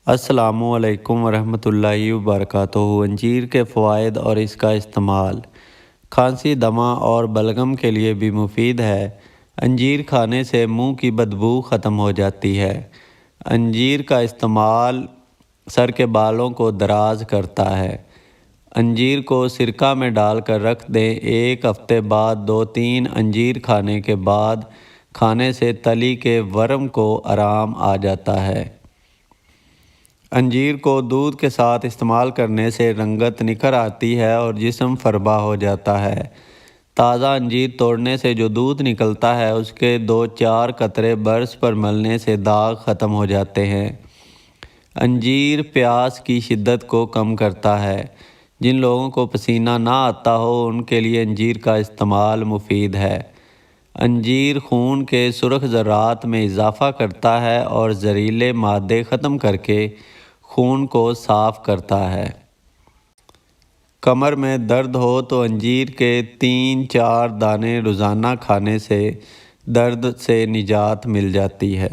السلام علیکم ورحمۃ اللہ وبرکاتہ۔ انجیر کے فوائد اور اس کا استعمال۔ کھانسی، دمہ اور بلغم کے لیے بھی مفید ہے۔ انجیر کھانے سے منہ کی بدبو ختم ہو جاتی ہے۔ انجیر کا استعمال سر کے بالوں کو دراز کرتا ہے۔ انجیر کو سرکہ میں ڈال کر رکھ دیں۔ ایک ہفتے بعد 2-3 انجیر کھانے کے بعد کھانے سے تلی کے ورم کو آرام آ جاتا ہے۔ انجیر کو دودھ کے ساتھ استعمال کرنے سے رنگت نکھر آتی ہے اور جسم فربا ہو جاتا ہے۔ تازہ انجیر توڑنے سے جو دودھ نکلتا ہے اس کے 2-4 قطرے برس پر ملنے سے داغ ختم ہو جاتے ہیں۔ انجیر پیاس کی شدت کو کم کرتا ہے۔ جن لوگوں کو پسینہ نہ آتا ہو ان کے لیے انجیر کا استعمال مفید ہے۔ انجیر خون کے سرخ ذرات میں اضافہ کرتا ہے اور زہریلے مادے ختم کر کے خون کو صاف کرتا ہے۔ کمر میں درد ہو تو انجیر کے 3-4 دانے روزانہ کھانے سے درد سے نجات مل جاتی ہے۔